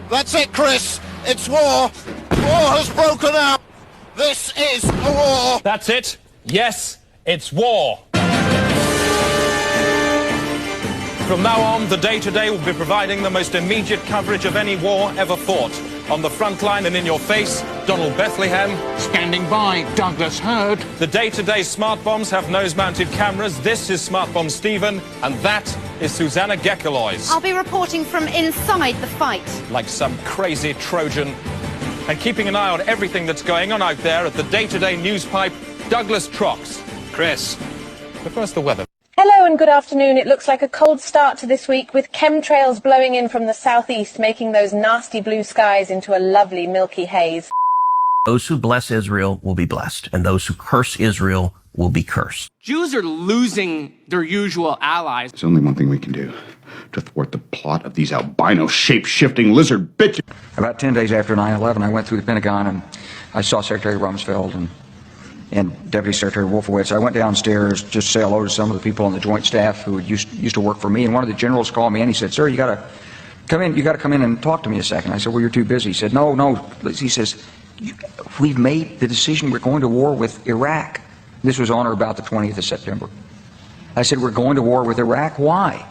That's it, Chris. It's war. War has broken out. This is a war. That's it. Yes, it's war. From now on, the Day-to-Day will be providing the most immediate coverage of any war ever fought. On the front line and in your face, Donald Bethlehem. Standing by, Douglas Hurd. The Day-to-Day smart bombs have nose-mounted cameras. This is Smart Bomb Stephen, and that is Susanna Gekkelois. I'll be reporting from inside the fight. Like some crazy Trojan. And keeping an eye on everything that's going on out there at the Day-to-Day news pipe, Douglas Trox. Chris, but first the weather. Hello and good afternoon. It looks like a cold start to this week with chemtrails blowing in from the southeast, making those nasty blue skies into a lovely milky haze. Those who bless Israel will be blessed, and those who curse Israel will be cursed. Jews are losing their usual allies. There's only one thing we can do to thwart the plot of these albino shape-shifting lizard bitches. About 10 days after 9/11, I went through the Pentagon and I saw Secretary Rumsfeld and Deputy Secretary Wolfowitz. I went downstairs just to say hello to some of the people on the Joint Staff who used to work for me, and one of the generals called me and he said, "Sir, you got to come in and talk to me a second." I said, "Well, you're too busy." He said, No. He says, "We've made the decision. We're going to war with Iraq." This was on or about the 20th of September. I said, "We're going to war with Iraq. Why?"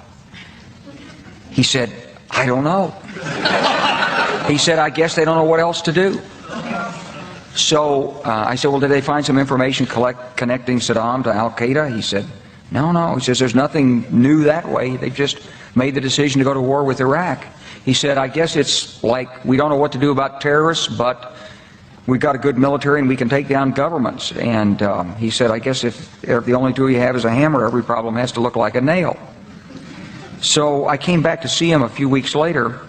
He said, "I don't know." He said, "I guess they don't know what else to do." So I said, "Well, did they find some information connecting Saddam to Al-Qaeda?" He said, No. He says, "There's nothing new that way. They've just made the decision to go to war with Iraq." He said, "I guess it's like we don't know what to do about terrorists, but we've got a good military and we can take down governments." And he said, "I guess if the only tool you have is a hammer, every problem has to look like a nail." So I came back to see him a few weeks later,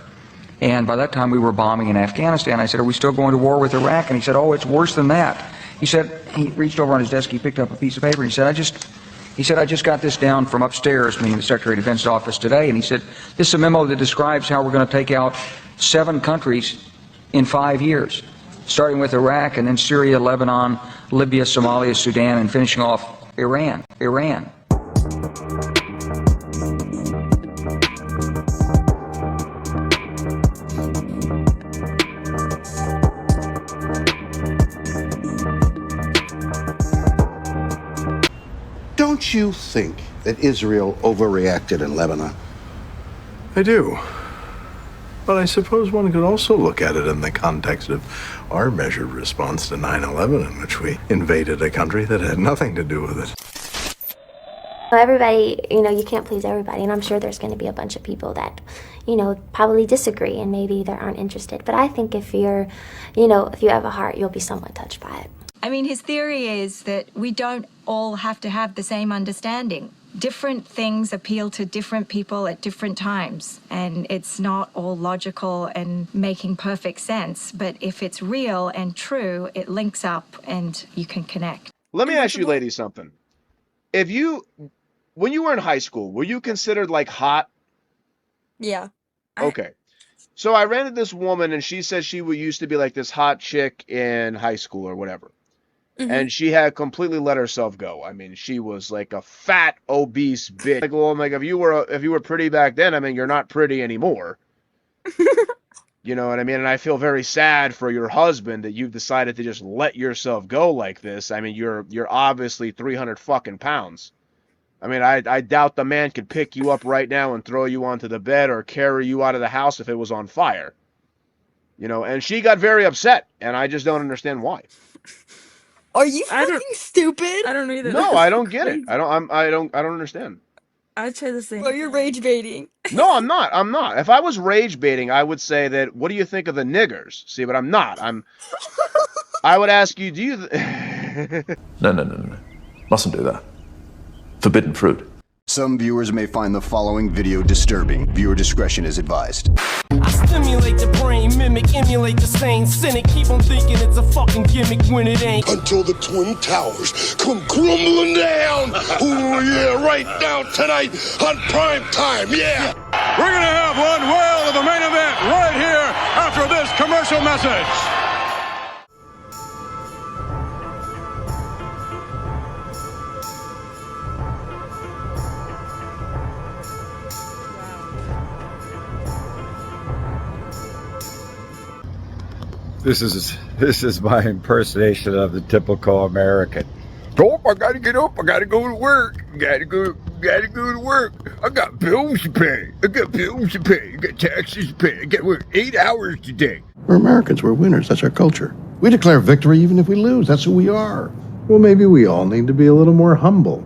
and by that time we were bombing in Afghanistan. I said, "Are we still going to war with Iraq?" And he said, "Oh, it's worse than that." He said, he reached over on his desk, he picked up a piece of paper, and he said, I just got this down from upstairs, meaning the Secretary of Defense's office today, and he said, "This is a memo that describes how we're going to take out 7 countries in 5 years, starting with Iraq and then Syria, Lebanon, Libya, Somalia, Sudan, and finishing off Iran. Don't you think that Israel overreacted in Lebanon? I do. But I suppose one could also look at it in the context of our measured response to 9/11, in which we invaded a country that had nothing to do with it. Everybody, you can't please everybody, and I'm sure there's going to be a bunch of people that, probably disagree and maybe they aren't interested. But I think if you're, if you have a heart, you'll be somewhat touched by it. I mean, his theory is that we don't all have to have the same understanding. Different things appeal to different people at different times, and it's not all logical and making perfect sense. But if it's real and true, it links up and you can connect. Let me ask you ladies something. When you were in high school, were you considered like hot? Yeah. Okay. So I ran into this woman and she said she used to be like this hot chick in high school or whatever. Mm-hmm. And she had completely let herself go. I mean, she was like a fat, obese bitch. Like, well, I'm like, if you were pretty back then, I mean, you're not pretty anymore. You know what I mean? And I feel very sad for your husband that you've decided to just let yourself go like this. I mean, you're obviously 300 fucking pounds. I mean, I doubt the man could pick you up right now and throw you onto the bed or carry you out of the house if it was on fire. And she got very upset, and I just don't understand why. Are you fucking stupid? I don't either. No, I don't get it. I don't understand. I'd say the same. Well, you're rage baiting. No, I'm not. If I was rage baiting, I would say that, what do you think of the niggers? See, but I'm not. I would ask you, do you... No. Mustn't do that. Forbidden fruit. Some viewers may find the following video disturbing. Viewer discretion is advised. I stimulate the brain, mimic, emulate the same cynic. Keep on thinking it's a fucking gimmick when it ain't. Until the Twin Towers come crumbling down. Oh yeah, right now tonight on prime time, yeah. We're gonna have one whale of a main event right here after this commercial message. This is my impersonation of the typical American. Oh, I gotta get up. I gotta go to work. Gotta go to work. I got bills to pay. I got taxes to pay. I got to work 8 hours today. We're Americans. We're winners. That's our culture. We declare victory even if we lose. That's who we are. Well, maybe we all need to be a little more humble.